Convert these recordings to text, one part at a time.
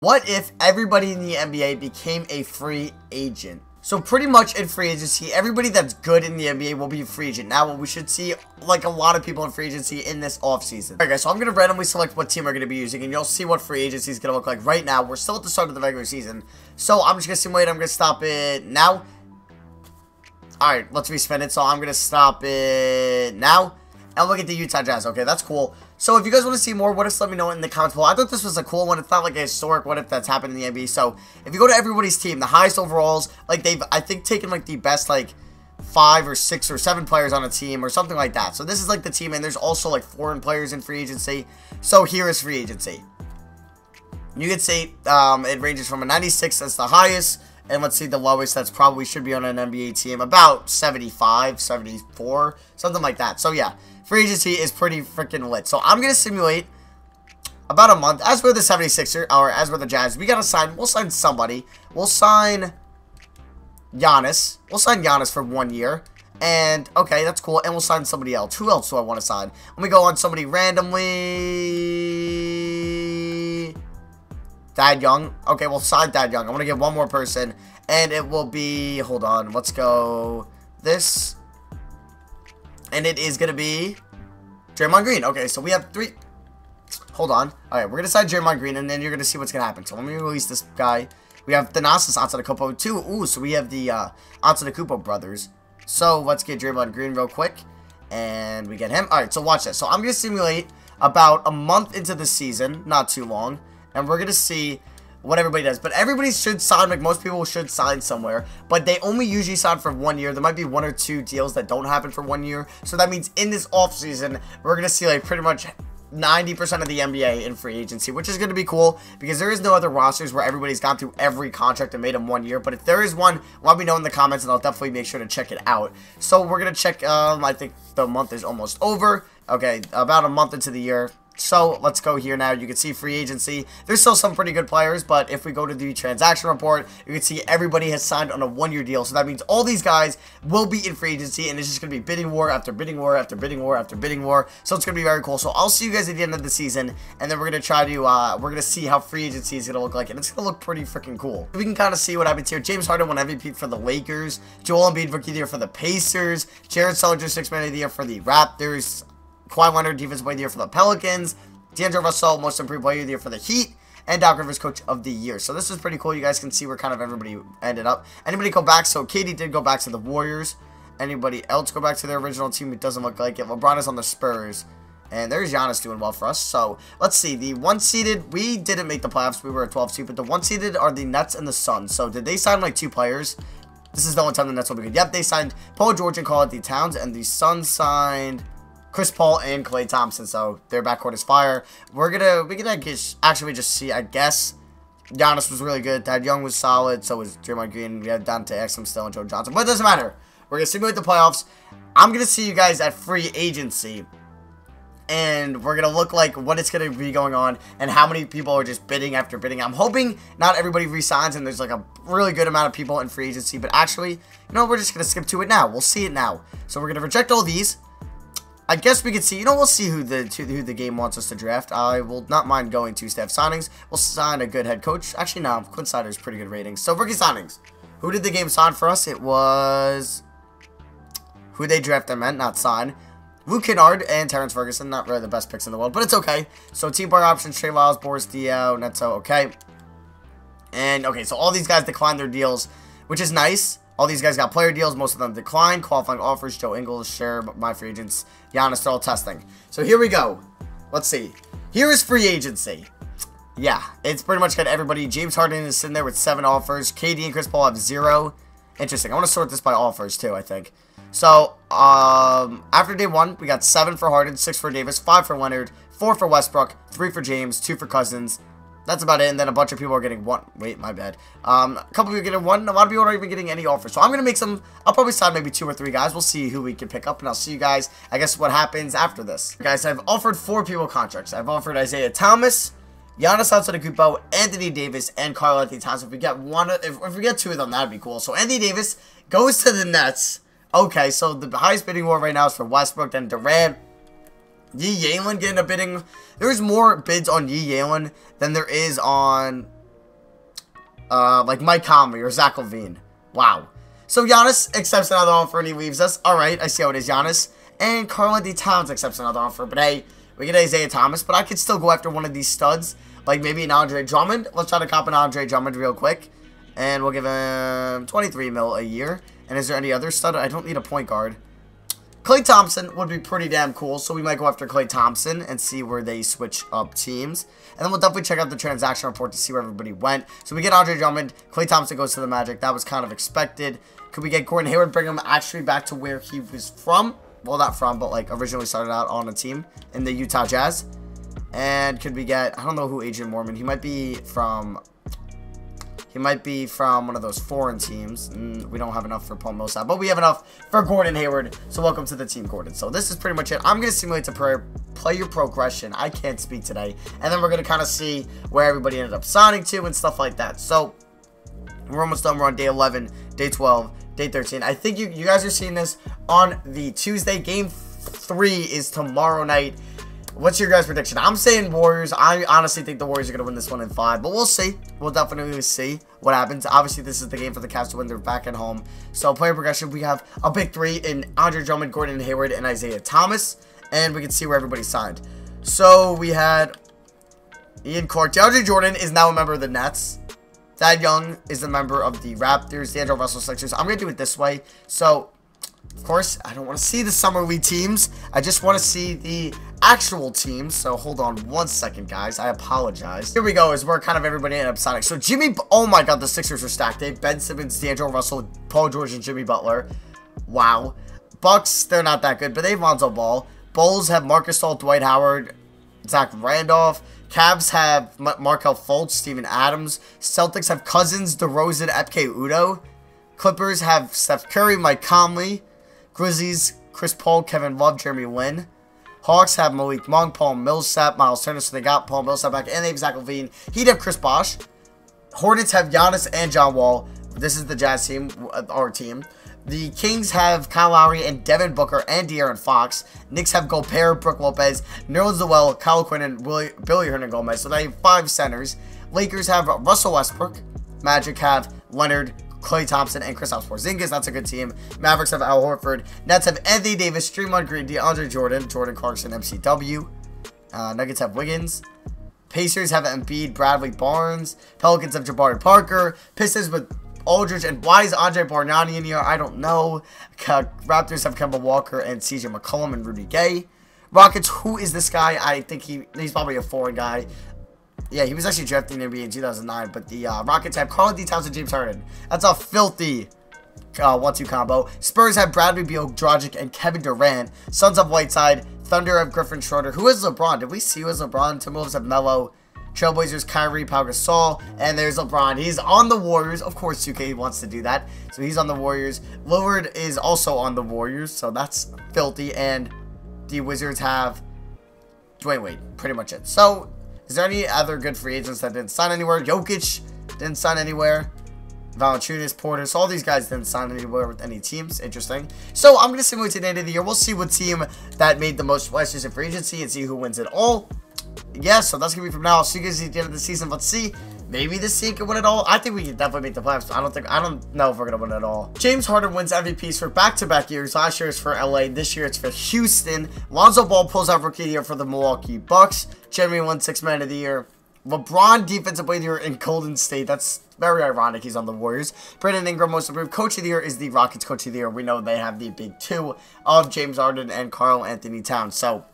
What if everybody in the NBA became a free agent? So pretty much in free agency, everybody that's good in the NBA will be a free agent. Now, we should see like a lot of people in free agency in this offseason. Alright guys, so I'm going to randomly select what team we're going to be using, and you'll see what free agency is going to look like right now. We're still at the start of the regular season, so I'm just going to simulate. I'm going to stop it now. Alright, let's respin it. So I'm going to stop it now. And look at the Utah Jazz. Okay, that's cool. So if you guys want to see more what ifs, let me know in the comments below. I thought this was a cool one. It's not like a historic what if that's happened in the NBA. So if you go to everybody's team, the highest overalls, like they've, I think, taken like the best like 5 or 6 or 7 players on a team or something like that. So this is like the team, and there's also like foreign players in free agency. So here is free agency. You can see it ranges from a 96, that's the highest. And let's see the lowest, that's probably should be on an NBA team, about 75, 74, something like that. So yeah, free agency is pretty freaking lit. So I'm going to simulate about a month. As for the 76er, or as for the Jazz, we got to sign, we'll sign somebody. We'll sign Giannis. We'll sign Giannis for 1 year. And, okay, that's cool. And we'll sign somebody else. Who else do I want to sign? Let me go on somebody randomly. Thad Young. Okay, we'll sign Thad Young. I want to get one more person. And it will be, hold on, let's go this. And it is going to be Draymond Green. Okay, so we have 3. Hold on. Alright, we're going to sign Draymond Green, and then you're going to see what's going to happen. So let me release this guy. We have Thanasis Antetokounmpo too. Ooh, so we have the Antetokounmpo brothers. So let's get Draymond Green real quick. And we get him. Alright, so watch this. So I'm going to simulate about a month into the season. Not too long. And we're going to see what everybody does. But everybody should sign, like most people should sign somewhere. But they only usually sign for 1 year. There might be 1 or 2 deals that don't happen for 1 year. So that means in this offseason, we're going to see like pretty much 90% of the NBA in free agency, which is going to be cool because there is no other rosters where everybody's gone through every contract and made them 1 year. But if there is one, let me know in the comments and I'll definitely make sure to check it out. So we're going to check, I think the month is almost over. Okay, about a month into the year. So, let's go here now. You can see free agency. There's still some pretty good players, but if we go to the transaction report, you can see everybody has signed on a 1-year deal. So, that means all these guys will be in free agency, and it's just going to be bidding war after bidding war after bidding war after bidding war. So, it's going to be very cool. So, I'll see you guys at the end of the season, and then we're going to try to, we're going to see how free agency is going to look like, and it's going to look pretty freaking cool. We can kind of see what happens here. James Harden won MVP for the Lakers. Joel Embiid Rookie of the Year for the Pacers. Jared Sullinger 6th Man of the Year for the Raptors. Kawhi Leonard, Defensive Player of the Year for the Pelicans. D'Angelo Russell, Most Improved Player of the Year for the Heat. And Doc Rivers, Coach of the Year. So this is pretty cool. You guys can see where kind of everybody ended up. Anybody go back? So KD did go back to the Warriors. Anybody else go back to their original team? It doesn't look like it. LeBron is on the Spurs. And there's Giannis doing well for us. So let's see. The 1-seeded, we didn't make the playoffs. We were a 12 seed. But the 1-seeded are the Nets and the Suns. So did they sign like 2 players? This is the only time the Nets will be good. Yep, they signed Paul George and Karl-Anthony Towns. And the Suns signed Chris Paul and Klay Thompson, so their backcourt is fire. We can actually just see, I guess, Giannis was really good. Thad Young was solid, so was Draymond Green. We had Dante Exum still and Joe Johnson, but it doesn't matter. We're going to simulate the playoffs. I'm going to see you guys at free agency, and we're going to look like what it's going to be going on and how many people are just bidding after bidding. I'm hoping not everybody resigns and there's like a really good amount of people in free agency, but actually, you know, we're just going to skip to it now. We'll see it now. So we're going to reject all these. I guess we could see, you know, we'll see who the game wants us to draft. I will not mind going 2 staff signings. We'll sign a good head coach. Actually, no, Quinn Snyder's pretty good ratings. So, rookie signings. Who did the game sign for us? It was who they drafted, meant, not sign. Luke Kennard and Terrence Ferguson. Not really the best picks in the world, but it's okay. So, team player options, Trey Lyles, Boris Diaw, Neto, okay. And, okay, so all these guys declined their deals, which is nice. All these guys got player deals. Most of them declined. Qualifying offers. Joe Ingles, share my free agents. Giannis, they're all testing. So here we go. Let's see. Here is free agency. Yeah, it's pretty much got everybody. James Harden is sitting there with 7 offers. KD and Chris Paul have 0. Interesting. I want to sort this by offers too, I think. So, after day 1, we got 7 for Harden, 6 for Davis, 5 for Leonard, 4 for Westbrook, 3 for James, 2 for Cousins. That's about it, and then a bunch of people are getting 1. Wait, my bad. A couple people are getting 1. A lot of people aren't even getting any offers. So I'm going to make some. I'll probably sign maybe 2 or 3 guys. We'll see who we can pick up, and I'll see you guys, I guess, what happens after this. Guys, I've offered 4 people contracts. I've offered Isaiah Thomas, Giannis Antetokounmpo, Anthony Davis, and Karl-Anthony Towns. If we get if we get 2 of them, that'd be cool. So Anthony Davis goes to the Nets. Okay, so the highest bidding war right now is for Westbrook, then Durant. Yi Yalen getting a bidding. There's more bids on Yi Yalen than there is on like Mike Conley or Zach LaVine. Wow. So Giannis accepts another offer and he leaves us. Alright, I see how it is, Giannis. And Karl-Anthony Towns accepts another offer. But hey, we get Isaiah Thomas. But I could still go after one of these studs. Like maybe an Andre Drummond. Let's try to cop an Andre Drummond real quick. And we'll give him 23 mil a year. And is there any other stud? I don't need a point guard. Klay Thompson would be pretty damn cool. So we might go after Klay Thompson and see where they switch up teams. And then we'll definitely check out the transaction report to see where everybody went. So we get Andre Drummond. Klay Thompson goes to the Magic. That was kind of expected. Could we get Gordon Hayward, bring him actually back to where he was from? Well, not from, but like originally started out on a team in the Utah Jazz. And could we get, I don't know who Adrian Mormon, he might be from one of those foreign teams. We don't have enough for Paul Millsap, but we have enough for Gordon Hayward. So welcome to the team, Gordon. So this is pretty much it. I'm going to simulate the player progression. I can't speak today. And then we're going to kind of see where everybody ended up signing to and stuff like that. So we're almost done. We're on day 11, day 12, day 13. I think you guys are seeing this on the Tuesday. Game 3 is tomorrow night. What's your guys' prediction? I'm saying Warriors. I honestly think the Warriors are going to win this one in 5. But we'll see. We'll definitely see what happens. Obviously, this is the game for the Cavs to win. They're back at home. So, player progression, we have a big 3 in Andre Drummond, Gordon Hayward, and Isaiah Thomas. And we can see where everybody signed. So, we had Ian Clark. DeAndre Jordan is now a member of the Nets. Thad Young is a member of the Raptors. D'Angelo Russell, Sixers. I'm going to do it this way. So, of course, I don't want to see the Summer League teams. I just want to see the actual teams. So, hold on one second, guys. I apologize. Here we go, is where kind of everybody ended up signing. So, oh my god, the Sixers are stacked. They have Ben Simmons, D'Angelo Russell, Paul George, and Jimmy Butler. Wow. Bucks, they're not that good, but they have Lonzo Ball. Bulls have Marcus Gasol, Dwight Howard, Zach Randolph. Cavs have Markelle Fultz, Steven Adams. Celtics have Cousins, DeRozan, Epke Udoh. Clippers have Steph Curry, Mike Conley. Grizzlies, Chris Paul, Kevin Love, Jeremy Lin. Hawks have Malik Monk, Paul Millsap, Miles Turner. So they got Paul Millsap back, and they have Zach LaVine. He'd have Chris Bosh. Hornets have Giannis and John Wall. This is the Jazz team, our team. The Kings have Kyle Lowry and Devin Booker and De'Aaron Fox. Knicks have Gobert, Brook Lopez, Nerlens Noel, Kyle Quinn, and Billy Hernangomez. So they have 5 centers. Lakers have Russell Westbrook. Magic have Leonard, Klay Thompson, and Kristaps Porzingis. That's a good team. Mavericks have Al Horford. Nets have Anthony Davis, Draymond Green, DeAndre Jordan, Jordan Clarkson, MCW. Nuggets have Wiggins. Pacers have Embiid, Bradley Barnes. Pelicans have Jabari Parker. Pistons with Aldridge, and why is Andre Bargnani in here? I don't know. Raptors have Kemba Walker and CJ McCollum and Rudy Gay. Rockets, who is this guy? I think he's probably a foreign guy. Yeah, he was actually drafted in NBA in 2009, but the Rockets have Karl-Anthony Towns and James Harden. That's a filthy 1-2 combo. Spurs have Bradley Beal, Dragic, and Kevin Durant. Suns have Whiteside. Thunder have Griffin Schroeder. Who is LeBron? Did we see who is LeBron? Timberwolves have Melo. Trailblazers, Kyrie, Pau Gasol, and there's LeBron. He's on the Warriors. Of course, 2K wants to do that. So he's on the Warriors. Lillard is also on the Warriors, so that's filthy. And the Wizards have Dwayne Wade. Pretty much it. So, is there any other good free agents that didn't sign anywhere? Jokic didn't sign anywhere. Valanciunas, Portis, all these guys didn't sign anywhere with any teams. Interesting. So, I'm going to simulate to the end of the year. We'll see what team that made the most slashes in free agency and see who wins it all. Yeah, so that's going to be from now. I'll see you guys at the end of the season. Let's see. Maybe this team can win it all. I think we can definitely make the playoffs. I don't know if we're going to win it all. James Harden wins MVPs for back-to-back years. Last year it's for LA. This year it's for Houston. Lonzo Ball pulls out Rookie of the Year for the Milwaukee Bucks. Jeremy won 6th Man of the Year. LeBron Defensive Player of the Year in Golden State. That's very ironic. He's on the Warriors. Brandon Ingram Most Improved Coach of the Year is the Rockets Coach of the Year. We know they have the big 2 of James Harden and Karl-Anthony Towns. So,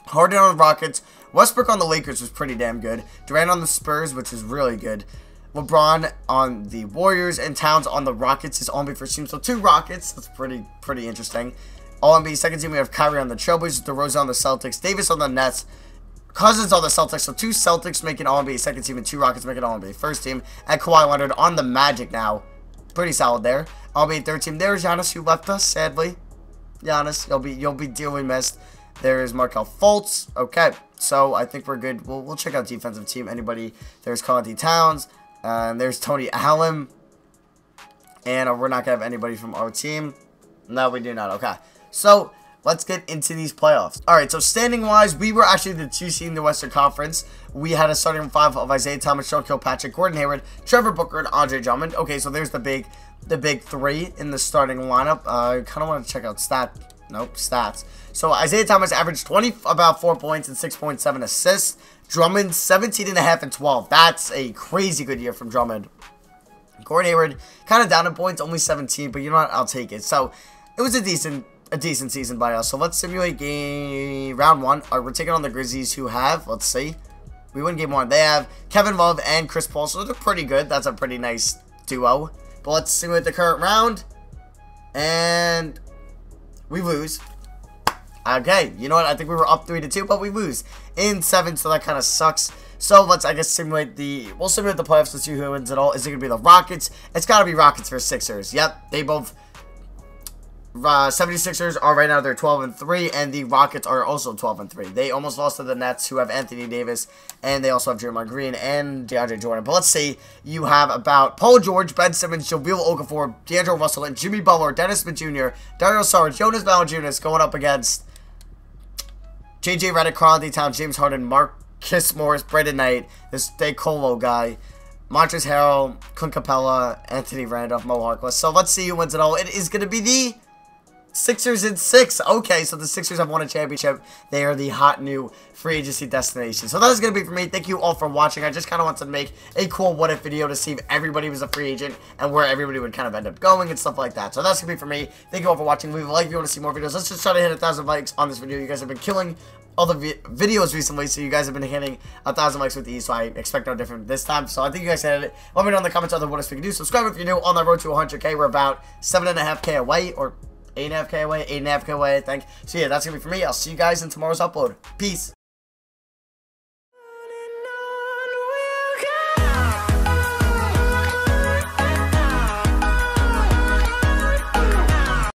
Harden on the Rockets. Westbrook on the Lakers was pretty damn good. Durant on the Spurs, which is really good. LeBron on the Warriors, and Towns on the Rockets. His all-NBA first team. So 2 Rockets. That's pretty interesting. All-NBA second team, we have Kyrie on the Trailblazers, DeRozan on the Celtics, Davis on the Nets, Cousins on the Celtics. So 2 Celtics making all-NBA second team, and 2 Rockets making all-NBA first team. And Kawhi Leonard on the Magic now. Pretty solid there. All-NBA third team. There's Giannis, who left us, sadly. Giannis, you'll be dearly missed. There's Markelle Fultz. Okay, so I think we're good. We'll check out defensive team. Anybody? There's Karl-Anthony Towns. There's Tony Allen. And we're not going to have anybody from our team. No, we do not. Okay, so let's get into these playoffs. Alright, so standing wise, we were actually the 2 seed in the Western Conference. We had a starting 5 of Isaiah Thomas, Sean Kilpatrick, Gordon Hayward, Trevor Booker, and Andre Drummond. Okay, so there's the big 3 in the starting lineup. I kind of want to check out stats. So Isaiah Thomas averaged about 4 points and 6.7 assists. Drummond 17.5 and 12. That's a crazy good year from Drummond. Gordon Hayward kind of down in points, only 17, but you know what? I'll take it. So it was a decent season by us. So let's simulate round 1. We're taking on the Grizzlies, who have, let's see, we win game 1. They have Kevin Love and Chris Paul, so they're pretty good. That's a pretty nice duo. But let's simulate the current round, and we lose. Okay, you know what? I think we were up 3-2, but we lose in 7, so that kind of sucks. So let's, I guess, we'll simulate the playoffs to see who wins it all. Is it going to be the Rockets? It's got to be Rockets versus Sixers. Yep, they both, 76ers are right now, they're 12-3, and the Rockets are also 12-3. They almost lost to the Nets, who have Anthony Davis, and they also have Draymond Green and DeAndre Jordan. But let's see, you have about Paul George, Ben Simmons, Jahlil Okafor, D'Angelo Russell, and Jimmy Butler, Dennis Smith Jr., Dario Saric, Jonas Valanciunas going up against JJ Redick, Karl-Anthony Towns, James Harden, Marcus Morris, Brandon Knight, this DeColo guy, Montrezl Harrell, Clint Capella, Anthony Randolph, Mo Harkless. So let's see who wins it all. It is going to be the Sixers in 6. Okay, so the Sixers have won a championship. They are the hot new free agency destination. So that is going to be for me. Thank you all for watching. I just kind of wanted to make a cool what if video to see if everybody was a free agent and where everybody would kind of end up going and stuff like that. So that's going to be for me. Thank you all for watching. Leave a like if you want to see more videos. Let's just try to hit 1,000 likes on this video. You guys have been killing all the videos recently, so you guys have been hitting 1,000 likes with these, so I expect no different this time. So I think you guys hit it. Let me know in the comments other what else we can do. Subscribe if you're new on the road to 100K. We're about 7.5K away, or 8.5K away, I think. So yeah, that's going to be for me. I'll see you guys in tomorrow's upload. Peace.